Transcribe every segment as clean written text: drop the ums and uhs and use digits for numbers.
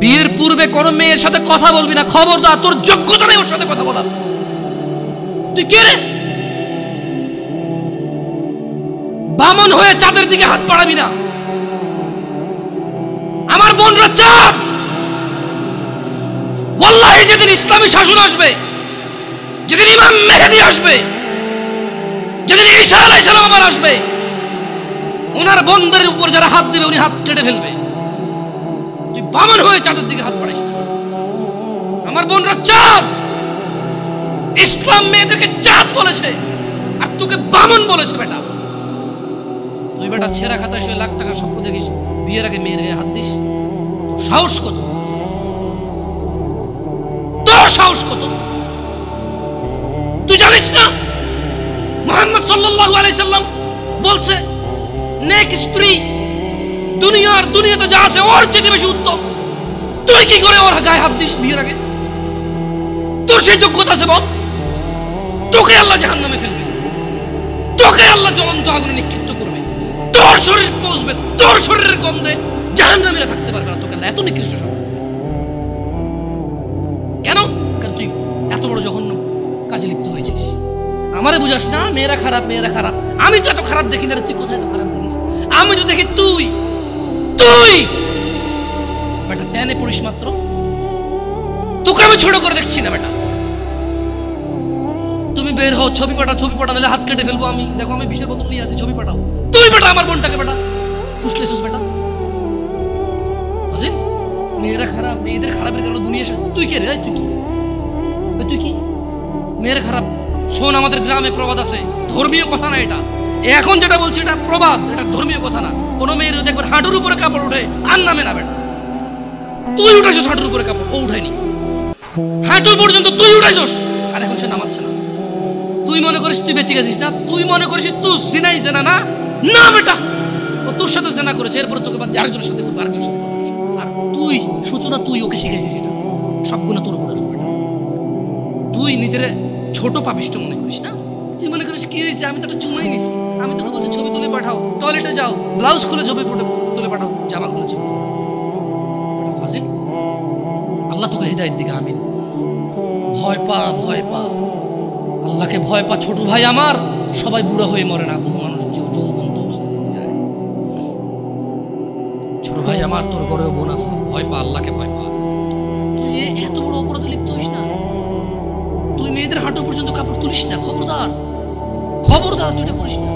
বিয়ের পূর্বে কোন মেয়ের সাথে কথা বলবি না, খবরদার, তোর যোগ্যতা নেই ওর সাথে কথা বলার। তুই কে রে? বামন হয়ে চাঁদের দিকে হাত বাড়াবি না। আমার বোনরা চাঁদ। ওয়াল্লাহি যেদিন ইসলামী শাসন আসবে, যেদিন ইমাম মেহেদী আসবে, যেদিন ঈসা আলাইহিস সালাম আবার আসবে, ওনার বন্ধের উপর যারা হাত দেবে উনি হাত কেটে ফেলবে। তুই বামন হয়ে চাঁদের দিকে হাত বাড়াইস না। আমার বোনরা চাঁদ। ইসলাম মেয়েদেরকে চাঁদ বলেছে আর তোকে বামন বলেছে। বেটা তুই বেটা ছেঁড়া খাতা শুয়ে লাখ টাকার স্বপ্ন দেখিস, বিয়ের আগে মেয়ের গায়ে হাত দিস? তোর সাহস কত? তোর সাহস কত? তুই জানিস না মুহাম্মদ সাল্লাল্লাহু আলাইহি সাল্লাম বলছে নেক স্ত্রী দুনিয়াতে যা আছে ওর চেয়ে বেশি উত্তম। তুই কি করে ওর গায়ে হাত দিস বিয়ের আগে? তোর সেই যোগ্যতা আছে বল? তোকে আল্লাহ জাহান্নামে ফেলবে, তোকে আল্লাহ জ্বলন্ত আগুনে নিক্ষিপ্ত করবে, তোর শরীর পচবে, তোর শরীরের গন্ধে জাহান্নামীরা থাকতে পারবে না। তোকে আল্লাহ এত নিকৃষ্ট শাস্তি দেবে কেন? কারণ তুই এত বড় জঘন্য কাজে লিপ্ত হয়েছিস। আমারে বুঝাস না মেয়েরা খারাপ, মেয়েরা খারাপ। আমি তো এত খারাপ দেখি না। তুই কোথায় তো খারাপ দেখিস? আমি তো দেখি তুই বেটা টেনে পড়িস মাত্র। তোকে আমি ছোট করে দেখছি না বেটা। তুমি বের হও, ছবি পাঠাও, নাহলে হাত কেটে ফেলবো আমি। দেখো আমি বিষের বোতল নিয়ে আসি, ছবি পাঠাও। তুই বেটা আমার বোনটাকে বেটা ফুসলেছিস বেটা। ফাজিল, মেয়েরা খারাপ, মেয়েদের খারাপের কারণে দুনিয়া। তুই কে রে? তুই কি মেয়েরা খারাপ? শোন, আমাদের গ্রামে প্রবাদ আছে, ধর্মীয় কথা না এটা। এখন যেটা বলছি এটা প্রবাদ, এটা ধর্মীয় কথা না। কোন মেয়ের যদি একবার হাঁটুর উপরে কাপড় উঠে আর নামে না বেটা। তুই উঠাইছিস হাঁটুর উপরে কাপড়, ও উঠায়নি। হাঁটু পর্যন্ত তুই উঠাইছিস আর এখন সে নামাচ্ছে না। তুই মনে করিস তুই বেঁচে গেছিস না? তুই মনে করিস তুই জিনাই জেনা না? না বেটা, ও তোর সাথে জেনা করেছে, এরপরে তোকে বাদ দিয়ে আরেকজনের সাথে করবে, আরেকজনের সাথে করবে। আর তুই সূচনা, তুই ওকে শিখেছিস, এটা সব গুণা তোর উপরে আসবে। তুই নিজের ছোট পাপিষ্ট মনে করিস না? তুই মনে করিস কি হয়েছে, আমি তো একটা চুমাই নিছি। আমি তোকে বলছি ছবি তুলে পাঠাও, টয়লেটে যাও, ব্লাউজ খুলে ছবি তুলে পাঠাও, জামা খুলে ছবি। ফাজিল, আল্লাহ তোকে হিদায়াত দিকে। আমিন। ভয় পা, আল্লাহকে ভয় পা। ছোট ভাই আমার, সবাই বুড়া হয়ে মরে না, বহু মানুষ যৌবন্ত অবস্থা যায়। ছোট ভাই আমার, তোর ঘরেও বোন আছে, ভয় পা, আল্লাহকে ভয় পা। তুই এত বড় অপরাধে লিপ্ত হইস না। তুই মেয়েদের হাঁটু পর্যন্ত কাপড় তুলিস না। খবরদার, তুই এটা করিস না।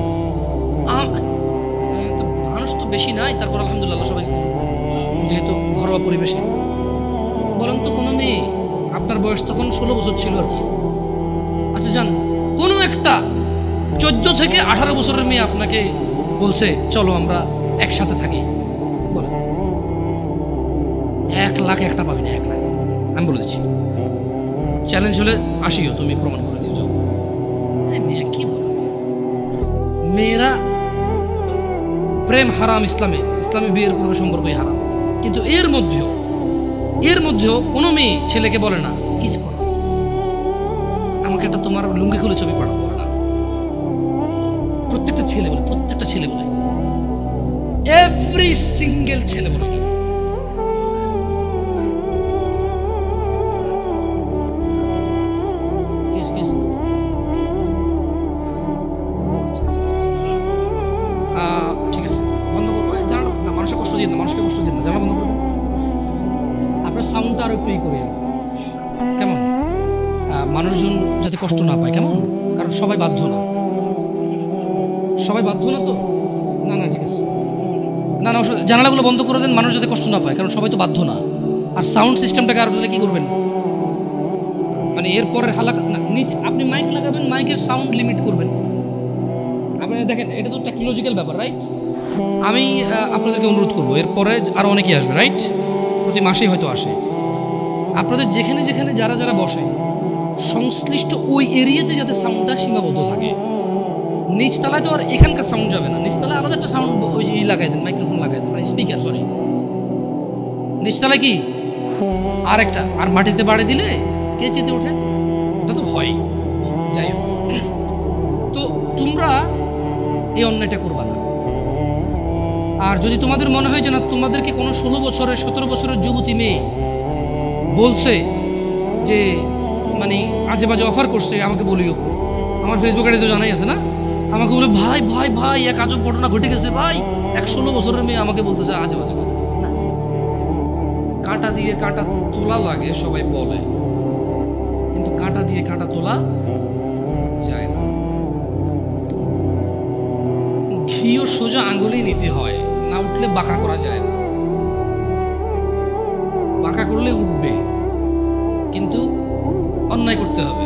মানুষ তো বেশি নাই, তারপর আলহামদুলিল্লাহ সবাই যেহেতু ঘরোয়া পরিবেশে। বলেন তো কোনো মেয়ে, আপনার বয়স তখন 16 বছর ছিল আর কি। আচ্ছা যান, কোনো একটা 14 থেকে 18 বছরের মেয়ে আপনাকে বলছে চলো আমরা একসাথে থাকি, বলেন 1 লাখ একটা পাবি না। 1 লাখ আমি বলে দিচ্ছি। চ্যালেঞ্জ হলে আসিও, তুমি প্রমাণ করে দিও। যাও। মেয়ে কি বলবে? মেয়েরা প্রেম হারাম ইসলামে বিয়ের পূর্বে সম্পর্কই হারাম। কিন্তু এর মধ্যেও কোনো মেয়ে ছেলেকে বলে না কিস করো, আমাকে একটা তোমার লুঙ্গি খুলে ছবি পাঠাও, বলে না। প্রত্যেকটা ছেলে বলে, এভরি সিঙ্গেল ছেলে বলে। ঠিক আছে, বন্ধ করবো। জানানো না, মানুষকে কষ্ট দিন না, জানা বন্ধ করবো। আপনার সাউন্ডটা আরো একটু করি, কেমন? মানুষজন যাতে কষ্ট না পায়, কেমন? কারণ সবাই বাধ্য না তো। না ঠিক আছে, না জানালাগুলো বন্ধ করে দেন, মানুষ যাতে কষ্ট না পায়, কারণ সবাই তো বাধ্য না। আর সাউন্ড সিস্টেমটাকে আরো কি করবেন, মানে এরপরের হালাকা না, নিচে আপনি মাইক লাগাবেন, মাইকের সাউন্ড লিমিট করবেন। আপনি দেখেন, এটা তো টেকনোলজিক্যাল ব্যাপার, রাইট? আমি আপনাদেরকে অনুরোধ করবো, এরপরে আরো অনেকেই আসবে, রাইট? প্রতি মাসেই হয়তো আসে। আপনাদের যেখানে যারা বসে, সংশ্লিষ্ট ওই এরিয়াতে যাতে সাউন্ডটা সীমাবদ্ধ থাকে। নিচতলায় তো আর এখানকার সাউন্ড যাবে না, নিচতলায় আলাদা একটা সাউন্ড ওই যে লাগাই দেন, মাইক্রোফোন লাগাই দেন, মানে স্পিকার, সরি। নিচতলায় কি আরেকটা, আর মাটিতে বাড়ি দিলে কে চেতে ওঠে, ওটা তো ভয়। যাই হোক, তো তোমরা এই অন্যায়টা করবা না। আর যদি তোমাদের মনে হয় যে না, তোমাদেরকে কোনো 16 বছরের 17 বছরের যুবতী মেয়ে বলছে যে মানে আজে বাজে অফার করছে, আমাকে বলিও। আমার ফেসবুক আইডি তো জানাই আছে না, আমাকে বলে ভাই ভাই ভাই এক আজব ঘটনা ঘটে গেছে ভাই, 16 বছরের মেয়ে আমাকে বলতেছে আজে বাজে কথা। না, কাঁটা দিয়ে কাঁটা তোলা লাগে সবাই বলে, কিন্তু কাঁটা দিয়ে কাঁটা তোলা যায় না। ঘিও সোজা আঙ্গুলেই নিতে হয়, না উঠলে বাঁকা করা যায় না। বাঁকা করলে উঠবে, কিন্তু অন্যায় করতে হবে।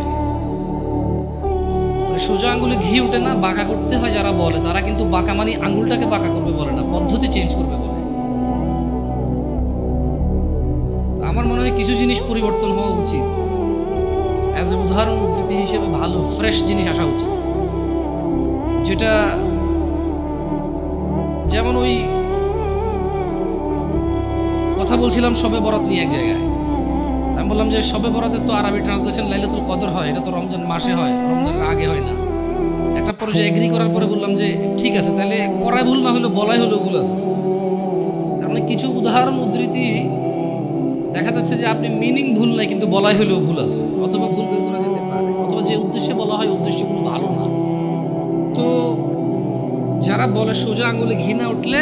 সোজা আঙ্গুলে ঘি উঠে না, বাঁকা করতে হয়। যারা বলে তারা কিন্তু বাঁকা মানে আঙ্গুলটাকে বাঁকা করবে বলে না, পদ্ধতি চেঞ্জ করবে বলে। আমার মনে হয় কিছু জিনিস পরিবর্তন হওয়া উচিত। অ্যাজ এ উদাহরণ উদ্ধৃতি হিসেবে ভালো ফ্রেশ জিনিস আসা উচিত, যেটা যেমন ওই কথা বলছিলাম শবে বরাত নিয়ে এক জায়গায়। আমি বললাম যে শবে বরাতের তো আরবি ট্রান্সলেশন লাইলাতুল কদর হয়, এটা তো রমজান মাসে হয়, রমজানের আগে হয় না। একটা পর্যায়ে এগ্রি করার পরে বললাম যে ঠিক আছে, তাহলে করাই ভুল না হলে বলাই হলেও ভুল আছে। তার মানে কিছু উদাহরণ উদ্ধৃতি দেখা যাচ্ছে যে আপনি মিনিং ভুল নাই, কিন্তু বলাই হলেও ভুল আছে, অথবা ভুল বের করা যেতে পারে, অথবা যে উদ্দেশ্যে বলা হয় উদ্দেশ্যগুলো ভালো না। তো যারা বলে সোজা আঙ্গুলে ঘি না উঠলে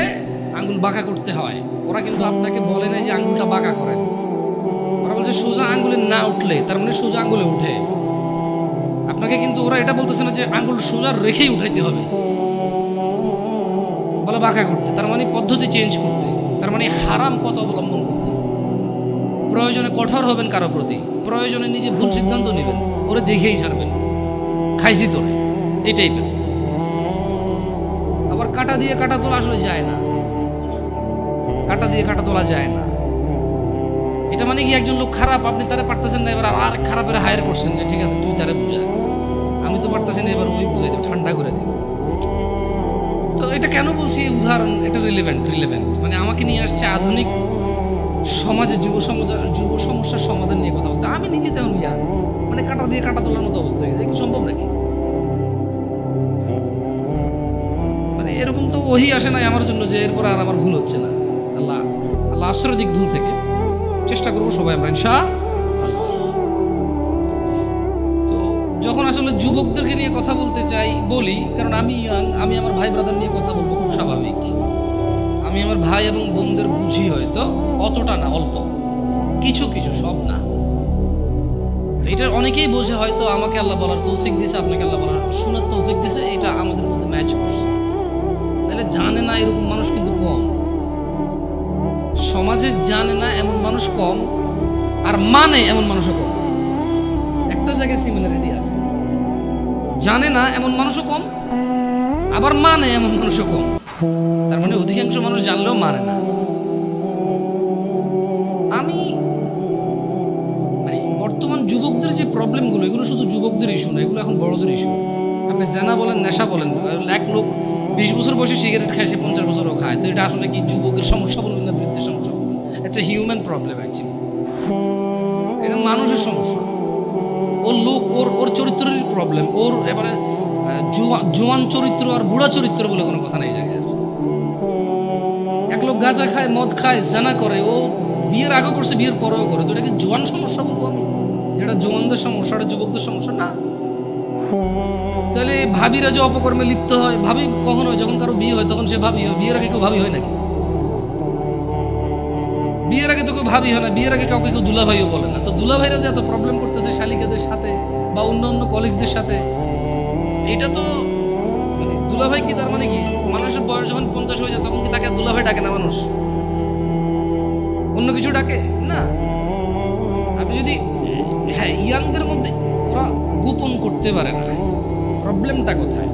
আঙ্গুল বাঁকা করতে হয়, ওরা কিন্তু আপনাকে বলে না যে আঙ্গুলটা বাঁকা করেন। ওরা বলছে সোজা আঙ্গুলে না উঠলে, তার মানে সোজা আঙ্গুলে উঠে। আপনাকে কিন্তু ওরা এটা বলতেছে না যে আঙ্গুল সোজা রেখেই উঠাইতে হবে, বলে বাঁকা করতে, তার মানে পদ্ধতি চেঞ্জ করতে, তার মানে হারাম পথ অবলম্বন করতে। প্রয়োজনে কঠোর হবেন কারো প্রতি, প্রয়োজনে নিজে ভুল সিদ্ধান্ত নেবেন, ওরে দেখেই ছাড়বেন, খাইছি তোরে, এই টাইপের। আবার কাঁটা দিয়ে কাঁটা তোলা আসলে যায় না, কাঁটা দিয়ে কাঁটা তোলা যায় না। এটা মানে কি একজন লোক খারাপ, আপনি তারে পারতেছেন না, এবার আর খারাপের হায়ার করছেন যে ঠিক আছে তুই তারে বুঝা, আমি তো পারতেছি না, এবার ওই বুঝাই দেব, ঠান্ডা করে দিব। তো এটা কেন বলছি উদাহরণ, এটা রিলেভেন্ট মানে আমাকে নিয়ে আসছে আধুনিক সমাজে যুব সমস্যার সমাধান নিয়ে কথা বলতে। আমি নিজে তেমন মানে কাঁটা দিয়ে কাঁটা তোলার মতো অবস্থা হয়ে গেছে, কি সম্ভব নাকি? মানে এরকম তো ওহি আসে নাই আমার জন্য যে এরপর আর আমার ভুল হচ্ছে না। আল্লাহ আশ্রয় দিক ভুল থেকে, চেষ্টা করবো সবাই আমরা ইনশাআল্লাহ। তো যখন আসলে যুবকদেরকে নিয়ে কথা বলতে চাই বলি, কারণ আমি ইয়াং, আমি আমার ভাই ব্রাদার নিয়ে কথা বলবো, খুব স্বাভাবিক। আমি আমার ভাই এবং বোনদের বুঝি, হয়তো অতটা না, অল্প কিছু কিছু, সব না। এটা অনেকেই বোঝে, হয়তো আমাকে আল্লাহ বলার তৌফিক দিয়েছে, আপনাকে আল্লাহ বলার শোনার তৌফিক দিয়েছে, এটা আমাদের মধ্যে ম্যাচ করছে। তাহলে জানে না এরকম মানুষ কিন্তু কম, সমাজে জানে না এমন মানুষ কম, আর মানে এমন মানুষও কম। একটা জায়গায় সিমিলারিটি আছে, জানে না এমন মানুষও কম, আবার মানে এমন মানুষও কম। তার মানে অধিকাংশ মানুষ জানলেও মানে না। আমি মানে বর্তমান যুবকদের যে প্রবলেমগুলো, এগুলো শুধু যুবকদের ইস্যু না, এগুলো এখন বড়দের ইস্যু। আপনি জেনা বলেন, নেশা বলেন, এক লোক 20 বছর বয়সে সিগারেট খায়, সে 50 বছরও খায়। তো এটা আসলে কি যুবকের সমস্যা বলবেন না বৃদ্ধের সমস্যা বলবেন? It's a human problem actually. এটা মানুষের সমস্যা। ওর লোক, ওর চরিত্রের প্রবলেম। ওর এবারে জোয়ান চরিত্র আর বুড়া চরিত্র বলে কোনো কথা নেই জায়গায়। এক লোক গাঁজা খায়, মদ খায়, জানা করে, ও বিয়ের আগে করছে, বিয়ের পরেও করে। তো এটা কি জোয়ান সমস্যা বলবো আমি? যেটা জোয়ানদের সমস্যা, এটা যুবকদের সমস্যা না। তাহলে ভাবিরা যে অপকর্মে লিপ্ত হয়, ভাবি কখন হয়? যখন কারো বিয়ে হয় তখন সে ভাবি হয়। বিয়ের আগে কেউ ভাবি হয় নাকি? বিয়ের আগে তো কেউ ভাবি হয় না। বিয়ের আগে কাউকে কেউ দুলাভাইও বলে না। তো দুলাভাইরা যে এত প্রবলেম করতেছে শালিকাদের সাথে বা অন্য কলিগসদের সাথে, এটা তো মানে দুলাভাই কি, তার মানে কি মানুষের বয়স যখন 50 হয়ে যায় তখন কি তাকে দুলাভাই ডাকে না মানুষ? অন্য কিছু ডাকে না। আপনি যদি হ্যাঁ, ইয়াংদের মধ্যে ওরা গোপন করতে পারে না। প্রবলেমটা কোথায়?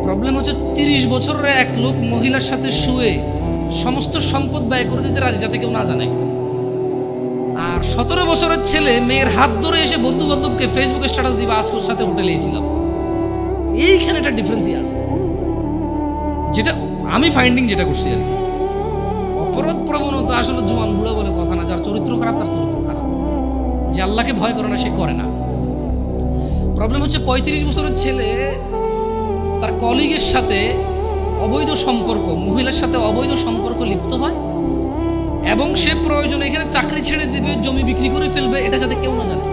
প্রবলেম হচ্ছে 30 বছরের এক লোক মহিলার সাথে শুয়ে সমস্ত সম্পদ ব্যয় করে দিতে রাজি, যাতে কেউ না জানে। আর 17 বছরের ছেলে মেয়ের হাত ধরে এসে বন্ধু বান্ধবকে ফেসবুকে স্ট্যাটাস দিবে, আজকে ওর সাথে হোটেলে এসেছিলাম। এইখানে একটা ডিফারেন্সই আছে, যেটা আমি ফাইন্ডিং যেটা করছি আর কি। অপরাধ প্রবণতা আসলে জোয়ান বুড়া বলে কথা না। যার চরিত্র খারাপ তার চরিত্র খারাপ, যে আল্লাহকে ভয় করে না সে করে না। প্রবলেম হচ্ছে 35 বছরের ছেলে তার কলিগের সাথে অবৈধ সম্পর্ক, মহিলার সাথে অবৈধ সম্পর্ক লিপ্ত হয় এবং সে প্রয়োজনে এখানে চাকরি ছেড়ে দেবে, জমি বিক্রি করে ফেলবে, এটা যাতে কেউ না জানে,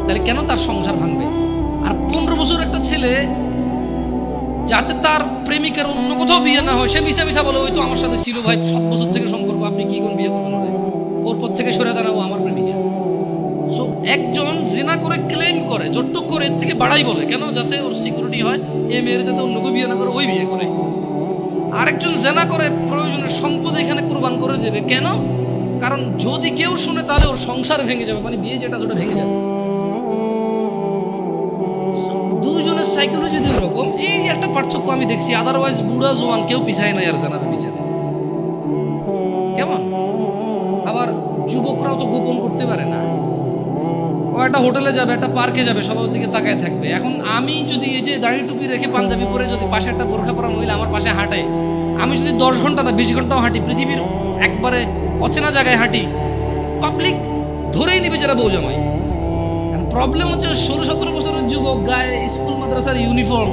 তাহলে কেন তার সংসার ভাঙবে? আর 15 বছর একটা ছেলে যাতে তার প্রেমিকার অন্য কোথাও বিয়ে না হয়, সে মিশা মিশা বলে ওই তো আমার সাথে ছিল ভাই 7 বছর থেকে সম্পর্ক, আপনি কি কোন বিয়ে করবেন ওরে, ওর পর থেকে সরে দাঁড়াও আমার প্রেমিকা। সো একজন জিনা করে ক্লেম করে, যতটুক করে এর থেকে বাড়াই বলে, কেন? যাতে ওর সিকিউরিটি হয়, এ মেয়ের যাতে অন্য কেউ বিয়ে না করে, ওই বিয়ে করে। আরেকজন জেনা করে প্রয়োজনের সম্পদ এখানে কোরবান করে দেবে, কেন? কারণ যদি কেউ শুনে তাহলে ওর সংসার ভেঙে যাবে, মানে বিয়ে যেটা সেটা ভেঙে যাবে। দুইজনের সাইকোলজি দুই রকম, এই একটা পার্থক্য আমি দেখছি। আদারওয়াইজ বুড়া জোয়ান কেউ পিছায় না আর জানাবে বিচারে, কেমন? আবার যুবকরাও তো গোপন করতে পারে না, ও একটা হোটেলে যাবে, একটা পার্কে যাবে, সবার দিকে তাকায় থাকবে। এখন আমি যদি এই যে দাড়ি টুপি রেখে পাঞ্জাবি পরে যদি পাশে একটা বোরখা পরা মহিলা আমার পাশে হাঁটে, আমি যদি 10 ঘন্টা না 20 ঘন্টাও হাঁটি, পৃথিবীর একবারে অচেনা জায়গায় হাঁটি, পাবলিক ধরেই নিবে যারা বউ জামাই। প্রবলেম হচ্ছে 16-17 বছরের যুবক, গায়ে স্কুল মাদ্রাসার ইউনিফর্ম,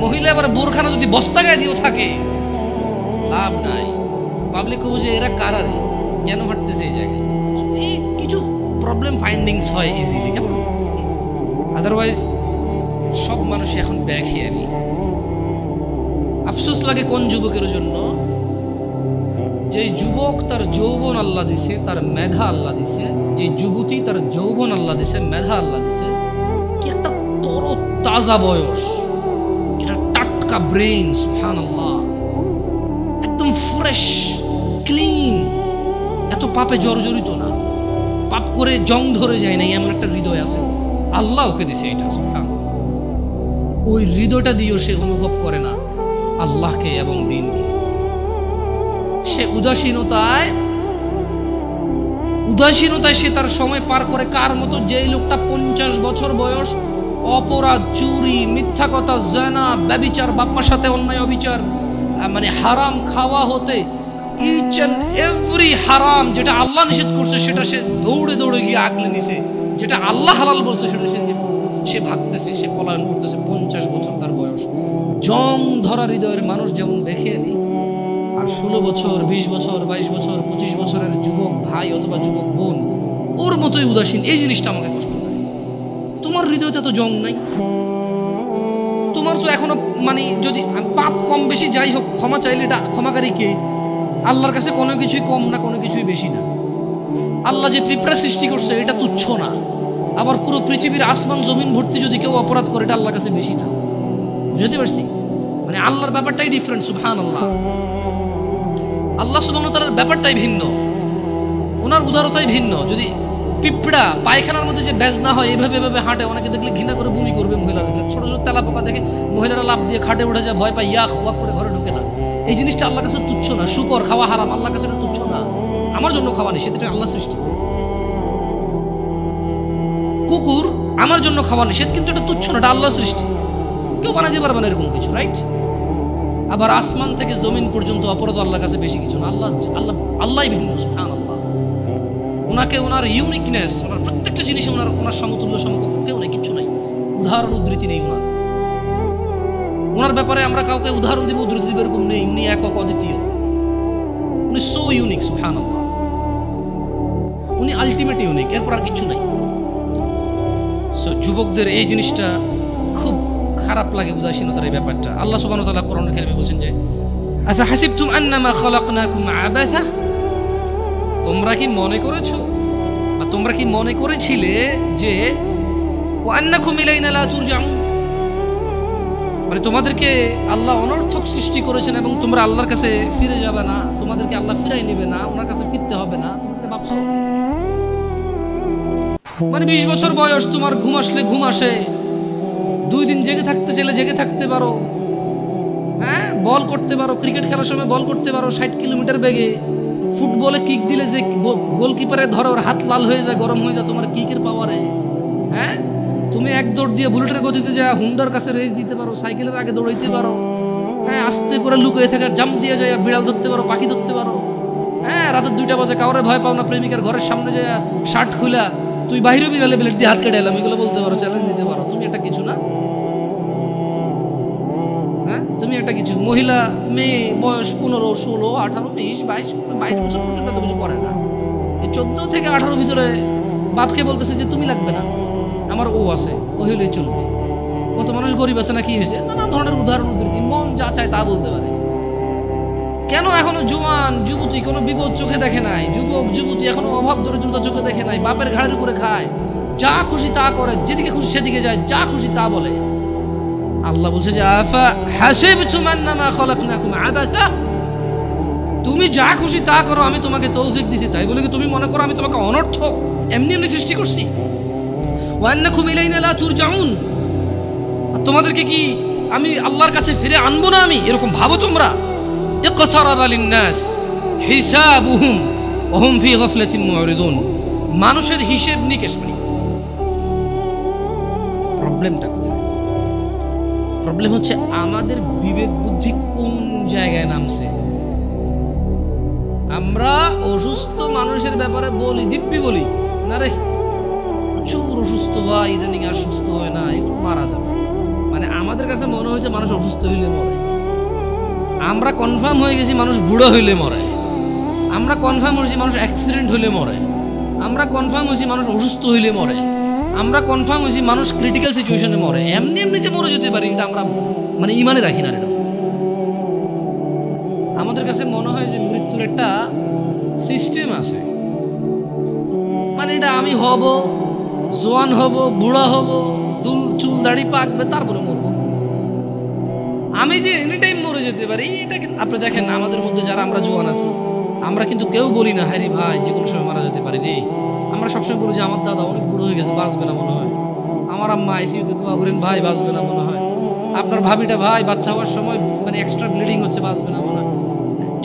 মহিলা আবার বোরখানা যদি বস্তা গায়ে দিয়েও থাকে, লাভ নাই। পাবলিক বুঝে এরা কারা রে, কেন হাঁটতেছে এই জায়গায়। এই কিছু প্রবলেম ফাইন্ডিংস হয় ইজিলি, কেমন? আদারওয়াইজ সব মানুষই এখন ব্যাখেয়ালি। আফসোস লাগে কোন যুবকের জন্য, যে যুবক তার যৌবন আল্লাহ দিছে, তার মেধা আল্লাহ দিছে, যে যুবতী তার যৌবন আল্লাহ দিছে, মেধা আল্লাহ দিছে, কি একটা তর তাজা বয়স, এটা টাটকা ব্রেন, সুবহানাল্লাহ, একদম ফ্রেশ ক্লিন, এত পাপে জর্জরিত না, পাপ করে জং ধরে যায় না, এমন একটা হৃদয় আছে আল্লাহ ওকে দিছে। এটা সুবহানাল্লাহ, ওই হৃদয়টা দিয়েও সে অনুভব করে না আল্লাহকে এবং দ্বীনকে। সে উদাসীনতায় সে তার সময় পার করে কার মতো? যেই লোকটা 50 বছর বয়স অপরাধ, চুরি, মিথ্যা কথা, জানা, ব্যভিচার, বাপ্পার সাথে অন্যায় অবিচার, মানে হারাম খাওয়া হতে ইচ অ্যান্ড এভরি হারাম যেটা আল্লাহ নিষেধ করছে সেটা সে দৌড়ে দৌড়ে গিয়ে আগলে নিছে, যেটা আল্লাহ হালাল বলছে সেটা সে ভাগতেছে, সে পলায়ন করতেছে। 50 বছর তার বয়স। জং ধরা হৃদয়ের মানুষ যেমন বেখেয়ালি, আর 16 বছর, 20 বছর, 22 বছর, 25 বছরের যুবক ভাই অথবা যুবক বোন ওর মতোই উদাসীন। এই জিনিসটা আমাকে কষ্ট দেয়। তোমার হৃদয়তে তো জং নাই, তোমার তো এখনো মানে যদি পাপ কম বেশি যাই হোক, ক্ষমা চাইলে এটা ক্ষমাকারী কে? আল্লাহর কাছে কোনো কিছুই কম না, কোনো কিছুই বেশি না। আল্লাহ যে পিঁপড়া সৃষ্টি করছে এটা তুচ্ছ না, আবার পুরো পৃথিবীর আসমান জমিন ভর্তি যদি কেউ অপরাধ করে এটা আল্লাহর কাছে বেশি না। বুঝতে পারছি? মানে আল্লাহর ব্যাপারটাই ডিফারেন্ট, সুবহানাল্লাহ। আল্লাহ সুবহানাহু ওয়া তাআলার ব্যাপারটাই ভিন্ন, ওনার উদারতাই ভিন্ন। যদি পিঁপড়া পায়খানার মধ্যে যে ব্যাজ না হয় এভাবে এভাবে হাঁটে, অনেকে দেখলে ঘৃণা করে বমি করবে মহিলারা। ছোট ছোট তেলা পোকা দেখে মহিলারা লাফ দিয়ে খাটে উঠে যায়, ভয় পায়, ইয়াক ওয়াক করে ঘরে ঢুকে না। এই জিনিসটা আল্লাহর কাছে তুচ্ছ না। শুকর খাওয়া হারাম, আল্লাহর কাছে এটা তুচ্ছ না। আমার জন্য খাওয়া নিষেধ, এটা আল্লাহ সৃষ্টি। কুকুর আমার জন্য খাওয়া নিষেধ, কিন্তু এটা তুচ্ছ না, এটা আল্লাহ সৃষ্টি। কেউ বানাইতে পারবে না এরকম কিছু, রাইট? আবার আসমান থেকে জমিন পর্যন্ত অপরাধ আল্লাহর কাছে বেশি কিছু না। আল্লাহই ভিন্ন, সুবহানাল্লাহ। ওনাকে ওনার ইউনিকনেস, ওনার প্রত্যেকটা জিনিসে ওনার সমতুল্য সমকক্ষ কেউ নেই, কিচ্ছু নাই। উদাহরণ উদ্ধৃতি নেই ওনার ব্যাপারে। আমরা কাউকে উদাহরণ দিব, উদ্ধৃতি দিব এরকম নেই। উনি একক অদ্বিতীয়, উনি সো ইউনিক, সুবহানাল্লাহ। উনি আলটিমেট ইউনিক, এরপর আর কিছু নাই। সো যুবকদের এই জিনিসটা খুব খারাপ লাগে, উদাসীনতার এই ব্যাপারটা। আল্লাহ সুবহানাহু ওয়া তাআলা কোরআনুল কারীমে বলেন যে আফা হাসিবতুম আন্নামা খালাকনাকুম আবাসা, তোমরা কি মনে করেছো বা তোমরা কি মনে করেছিলে যে ওয়া আন্নাকুম ইলাইনা লা তুরজাউন, মানে তোমাদেরকে আল্লাহ অনর্থক সৃষ্টি করেছেন এবং তোমরা আল্লাহর কাছে ফিরে যাবে না, তোমাদেরকে আল্লাহ ফিরাই নেবে না, ওনার কাছে ফিরতে হবে না, তোমরা ভাবছো? মানে 20 বছর বয়স, তোমার ঘুম আসলে ঘুম আসে, 2 দিন জেগে থাকতে চাইলে জেগে থাকতে পারো, হ্যাঁ, বল করতে পারো, ক্রিকেট খেলার সময় বল করতে পারো 60 কিলোমিটার বেগে, ফুটবলে কিক দিলে যে গোলকিপারে ধরে ওর হাত লাল হয়ে যায়, গরম হয়ে যায় তোমার কিকের পাওয়ারে, হ্যাঁ, তুমি এক দৌড় দিয়ে বুলেটের গতিতে যা হুন্ডার কাছে রেস দিতে পারো, সাইকেলের আগে দৌড়াইতে পারো, হ্যাঁ, আস্তে করে লুকিয়ে থাকা জাম্প দিয়ে যায়, বিড়াল ধরতে পারো, পাখি ধরতে পারো, হ্যাঁ, রাতের 2টা বাজে কাউরে ভয় পাও না, প্রেমিকার ঘরের সামনে যায় শার্ট খুলা তুই বাইরে বিড়ালে ব্লেড দিয়ে হাত কেটে এলাম, এগুলো বলতে পারো, চ্যালেঞ্জ দিতে পারো। তুমি এটা কিছু না, হ্যাঁ, তুমি তুমি একটা কিছু মহিলা মেয়ে বয়স 15, 16, 18, 20, 22 বছর পর্যন্ত তো কিছু করে না, এই 14 থেকে 18 ভিতরে বাপকে বলতেছে যে তুমি লাগবে না, আমার ও আছে, ও হইলেই চলবে। কত মানুষ গরিব আছে না, কি হয়েছে, নানা ধরনের উদাহরণ উদ্ধৃতি, মন যা চায় তা বলতে পারে। কেন এখনো জোয়ান যুবতী কোনো বিপদ চোখে দেখে নাই, যুবক যুবতী এখনো অভাব দরিদ্রতা চোখে দেখে নাই, বাপের ঘাড়ের উপরে খায়, যা খুশি তা করে, যেদিকে খুশি সেদিকে যায়, যা খুশি তা বলে। আল্লাহ বলছে যে আফা হাসিবতুম আন্নামা খালাকনাকুম আবাসা, তুমি যা খুশি তা করো, আমি তোমাকে তৌফিক দিছি, তাই বলে কি তুমি মনে করো আমি তোমাকে অনর্থক এমনি এমনি সৃষ্টি করছি? ওয়া আন্নাকুম ইলাইনা লা তুরজাউন, তোমাদেরকে কি আমি আল্লাহর কাছে ফিরে আনবো না আমি, এরকম ভাবো তোমরা? ইকতারাবা লিন-নাস হিসাবুহুম ওয়া হুম ফি গাফলাতিন মুরিদুন, মানুষের হিসেব নিকেশ নেই। প্রবলেমটা কোথায়? প্রবলেম হচ্ছে আমাদের বিবেক বুদ্ধি কোন জায়গায় নামছে। আমরা অসুস্থ মানুষের ব্যাপারে বলি, দিব্যি বলি না রে প্রচুর অসুস্থ বা ইদানিং আর সুস্থ হয় না, এগুলো মারা যাবে। মানে আমাদের কাছে মনে হয়েছে মানুষ অসুস্থ হইলে মরে, আমরা কনফার্ম হয়ে গেছি মানুষ বুড়ো হইলে মরে, আমরা কনফার্ম হয়েছি মানুষ অ্যাক্সিডেন্ট হইলে মরে, আমরা কনফার্ম হয়েছি মানুষ অসুস্থ হইলে মরে, আমরা কনফার্ম হয়েছি মানুষ ক্রিটিক্যাল সিচুয়েশনে মরে। এমনি এমনি যে মরে যেতে পারি এটা আমরা মানে ইমানে রাখি না। এটা আমাদের কাছে মনে হয় যে মৃত্যুর একটা সিস্টেম আছে, মানে এটা আমি হব, জোয়ান হব, বুড়া হব, চুল দাড়ি পাকবে, তারপরে মরবো, আমি যে এনি টাইম মরে যেতে পারি এটা। আপনি দেখেন না আমাদের মধ্যে যারা আমরা জোয়ান আছি, আমরা কিন্তু কেউ বলি না হ্যাঁ রে ভাই যে কোনো সময় মারা যেতে পারি রে। আমরা সবসময় বলি যে আমার দাদা অনেক বুড়ো হয়ে গেছে, বাঁচবে না মনে হয়, আমার আম্মা আইসিইউতে দোয়া করেন ভাই বাঁচবে না মনে হয়, আপনার ভাবিটা ভাই বাচ্চা হওয়ার সময় মানে এক্সট্রা ব্লিডিং হচ্ছে, বাঁচবে না মনে হয়।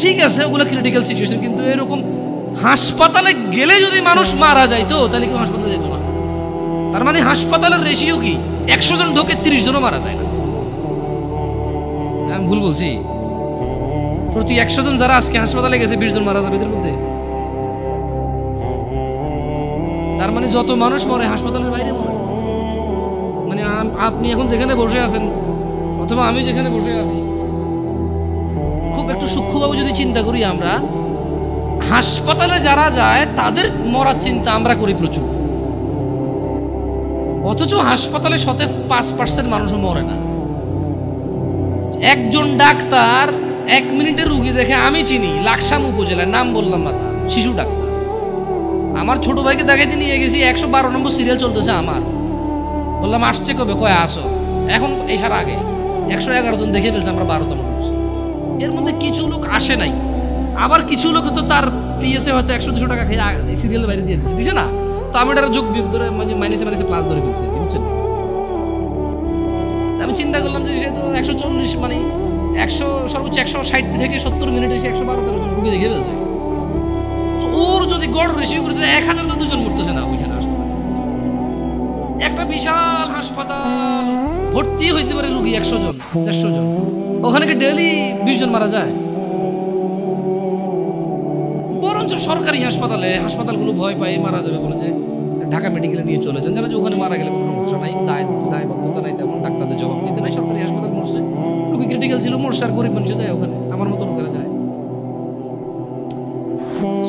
ঠিক আছে ওগুলো ক্রিটিক্যাল সিচুয়েশন, কিন্তু এরকম হাসপাতালে গেলে যদি মানুষ মারা যাইতো তাহলে কেউ হাসপাতালে যেত না। তার মানে হাসপাতালের রেশিও কি 100 জন ঢোকে 30 জনও মারা যায় না। আমি ভুল বলছি? প্রতি 100 জন যারা আজকে হাসপাতালে গেছে 20 জন মারা যাবে এদের মধ্যে। তার মানে যত মানুষ মরে হাসপাতালের বাইরে মরে। মানে আপনি এখন যেখানে বসে আছেন অথবা আমি যেখানে বসে আছি, খুব একটু সূক্ষ্মভাবে যদি চিন্তা করি, আমরা হাসপাতালে যারা যায় তাদের মরার চিন্তা আমরা করি প্রচুর, অথচ হাসপাতালে 5% মানুষও মরে না। একজন ডাক্তার 1 মিনিটের রুগী দেখে, আমি চিনি লাকসাম উপজেলায়, নাম বললাম না, তার শিশু ডাক্তার, আমার ছোট ভাইকে দেখাইতে নিয়ে গেছি, 112 নম্বর সিরিয়াল চলতেছে আমার, বললাম আসছে কবে, কয় আসো এখন, এই সারা আগে 111 জন দেখে ফেলছে, আমরা 12তম লোক। এর মধ্যে কিছু লোক আসে নাই, আবার কিছু লোক তো তার পিএসএ হয়তো 100-200 টাকা খেয়ে সিরিয়ালের বাইরে দিয়ে দিছে না, তো আমি এটা যোগ বিয়োগ ধরে মাইনাসে প্লাস ধরে ফেলছি, বুঝছেন? আমি চিন্তা করলাম যে সে তো 140 মানে 100 সর্বোচ্চ 160 থেকে 70 মিনিটে সে 112-13 জন রুগী দেখে ফেলছে। তো ওর যদি গড় রেশিও করতে 1000 তো 2 জন মরতেছে না ওইখানে হাসপাতালে। একটা বিশাল হাসপাতাল ভর্তি হইতে পারে রুগী 100 জন 150 জন, ওখানে কি ডেইলি 20 জন মারা যায়? বরঞ্চ সরকারি হাসপাতালগুলো ভয় পায় মারা যাবে বলে যে ঢাকা মেডিকেলে নিয়ে চলে যান, যারা যে ওখানে মারা গেলে কোনো সমস্যা নাই, দায়বদ্ধতা নাই, তেমন ডাক্তারদের জবাব দিতে নাই। সরকারি হাসপাতাল মরছে, রুগী ক্রিটিক্যাল ছিল, মরছে, আর গরিব মানুষ যায় ওখানে, আমার মতো লোকেরা যায়।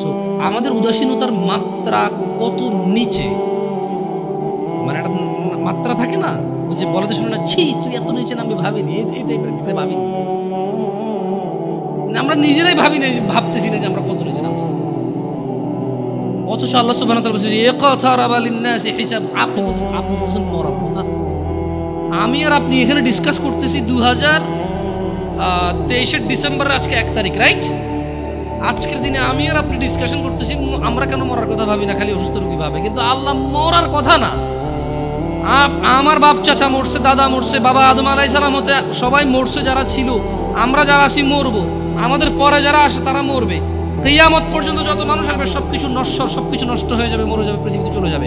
সো আমাদের উদাসীনতার মাত্রা কত নিচে, মানে একটা মাত্রা থাকে না, ওই যে বলাতে শুনে না, ছি তুই এত নিচে নামবি ভাবিনি, এই টাইপের ভাবিনি, আমরা নিজেরাই ভাবি না, ভাবতেছি না যে আমরা কত নিচে নামছি। অথচ আল্লাহ সুবহানাহু ওয়া তাআলা বলেছে ইকতারাবা লিন-নাসি হিসাব, আপনি বলছেন মরার কথা, আমি আর আপনি এখানে ডিসকাস করতেছি 2023 ডিসেম্বরের আজকে 1 তারিখ, রাইট? আজকের দিনে আমি আর আপনি ডিসকাশন করতেছি আমরা কেন মরার কথা ভাবি না, খালি অসুস্থ রোগী ভাবে, কিন্তু আল্লাহ মরার কথা না। আমার বাপ চাচা মরছে, দাদা মরছে, বাবা আদম আলাইহিস সালাম হতে সবাই মরছে, যারা ছিল, আমরা যারা আছি মরবো, আমাদের পরে যারা আসে তারা মরবে, কিয়ামত পর্যন্ত যত মানুষ আসবে সবকিছু নশ্বর, সবকিছু নষ্ট হয়ে যাবে, মরে যাবে, পৃথিবীতে চলে যাবে।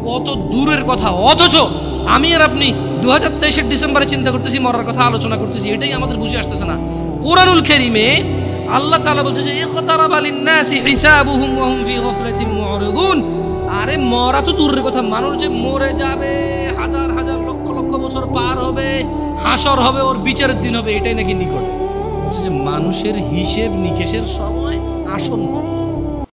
কত দূরের কথা, অথচ আমি আর আপনি 2023 ডিসেম্বরে চিন্তা করতেছি, মরার কথা আলোচনা করতেছি, এটাই আমাদের বুঝে আসতেছে না। কোরআনুল কারীমে আল্লাহ তাআলা বলছে যে ইকতারাবা লিন-নাসি হিসাবুহুম ওয়া হুম ফি গাফলাতিন মুরিদুন। আরে মরা তো দূরের কথা, মানুষ যে মরে যাবে, হাজার হাজার লক্ষ লক্ষ বছর পার হবে, হাসর হবে, ওর বিচারের দিন হবে, এটাই নাকি নিকটে। বলছে যে মানুষের হিসেব নিকেশের সময় আসন্ন।